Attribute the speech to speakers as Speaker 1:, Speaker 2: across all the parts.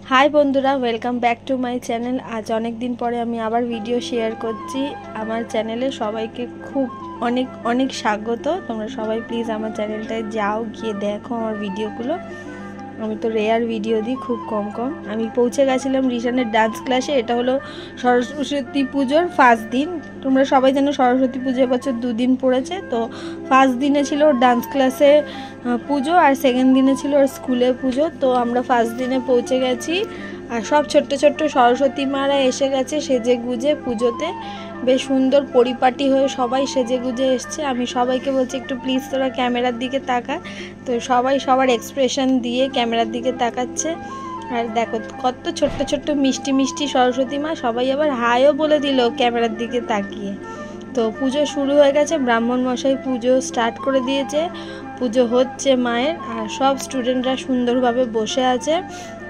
Speaker 1: High बंधुरा welcome back to my channel. आज अनेक दिन पर आमी आबार भिडियो शेयर करছি আমার চ্যানেলে। সবাইকে খুব অনেক অনেক স্বাগত। তোমরা সবাই প্লিজ আমার চ্যানেলটায় যাও, গিয়ে দেখো আমার ভিডিওগুলো। আমি তো রেয়ার ভিডিও দিই, খুব কম আমি পৌঁছে গেছিলাম রিশানের ডান্স ক্লাসে। এটা হলো সরস্বতী পুজোর ফার্স্ট দিন। তোমরা সবাই জানো সরস্বতী পুজো এবছর 2 দিন পড়েছে। তো ফার্স্ট দিনে ছিল ওর ডান্স ক্লাসে পুজো, আর সেকেন্ড দিনে ছিল ওর স্কুলে পুজো। তো আমরা ফার্স্ট দিনে পৌঁছে গেছি, আর সব ছোট্ট ছোট্ট সরস্বতী মারা এসে গেছে সেজে গুজে পুজোতে। বেশ সুন্দর পরিপাটি হয়ে সবাই সেজে গুজে এসছে। আমি সবাইকে বলছি একটু প্লিজ তোরা ক্যামেরার দিকে তাকা। তো সবাই সবার এক্সপ্রেশন দিয়ে ক্যামেরার দিকে তাকাচ্ছে। আর দেখো কত ছোট্ট ছোট্ট মিষ্টি মিষ্টি সরস্বতী মা, সবাই আবার হাইও বলে দিল ক্যামেরার দিকে তাকিয়ে। তো পুজো শুরু হয়ে গেছে, ব্রাহ্মণ মশাই পুজো স্টার্ট করে দিয়েছে। পুজো হচ্ছে মায়ের, আর সব স্টুডেন্টরা সুন্দরভাবে বসে আছে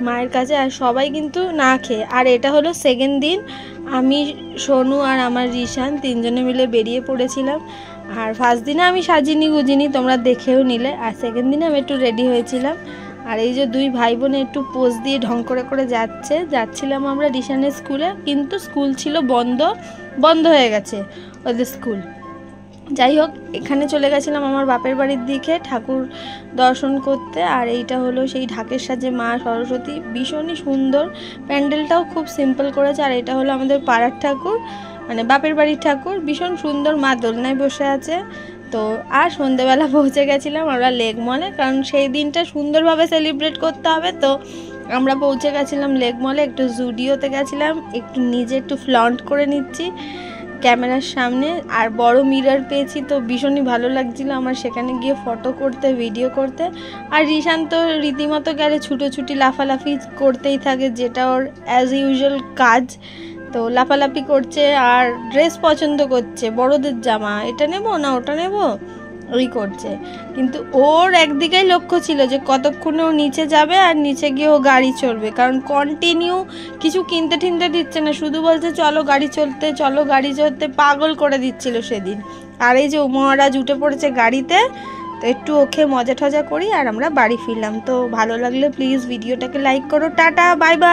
Speaker 1: মায়ের কাছে, আর সবাই কিন্তু না খেয়ে। আর এটা হলো সেকেন্ড দিন। আমি, সোনু আর আমার রিশান তিনজনে মিলে বেরিয়ে পড়েছিলাম। আর ফার্স্ট দিনে আমি সাজিনি গুজিনি, তোমরা দেখেও নিলে। আর সেকেন্ড দিনে আমি একটু রেডি হয়েছিলাম। আর এই যে দুই ভাই বোনে একটু পোজ দিয়ে ঢং করে করে যাচ্ছিলাম আমরা রিশানের স্কুলে। কিন্তু স্কুল ছিল বন্ধ হয়ে গেছে ওদের স্কুল। যাই হোক, এখানে চলে গেছিলাম আমার বাপের বাড়ির দিকে ঠাকুর দর্শন করতে। আর এইটা হলো সেই ঢাকের সাজে মা সরস্বতী, ভীষণই সুন্দর। প্যান্ডেলটাও খুব সিম্পল করেছে। আর এটা হলো আমাদের পাড়ার ঠাকুর, মানে বাপের বাড়ির ঠাকুর। ভীষণ সুন্দর, মা দোলনায় বসে আছে। তো আর সন্ধেবেলা পৌঁছে গেছিলাম আমরা লেক মলে, কারণ সেই দিনটা সুন্দরভাবে সেলিব্রেট করতে হবে। তো আমরা পৌঁছে গেছিলাম লেক মলে। একটু জুডিওতে গেছিলাম, একটু নিজে একটু ফ্লন্ট করে নিচ্ছি ক্যামেরার সামনে। আর বড় মিরর পেয়েছি, তো ভীষণই ভালো লাগছিল আমার সেখানে গিয়ে ফটো করতে, ভিডিও করতে। আর রিশান তো রীতিমতো গেলে ছুটোছুটি লাফালাফি করতেই থাকে, যেটা ওর অ্যাজ ইউজুয়াল কাজ। তো লাফালাফি করছে আর ড্রেস পছন্দ করছে, বড়দের জামা, এটা নেব না ওটা নেব ওই করছে। কিন্তু ওর একদিকেই লক্ষ্য ছিল যে কতক্ষণে ও নিচে যাবে আর নিচে গিয়ে ও গাড়ি চড়বে, কারণ কন্টিনিউ কিছু কিনতে টিনতে দিচ্ছে না, শুধু বলছে চলো গাড়ি চলতে, পাগল করে দিচ্ছিল সেদিন। আর এই যে মহারাজ উঠে পড়েছে গাড়িতে। তো একটু ওকে মজা টজা করি আর আমরা বাড়ি ফিরলাম। তো ভালো লাগলে প্লিজ ভিডিওটাকে লাইক করো। Tata, bye bye.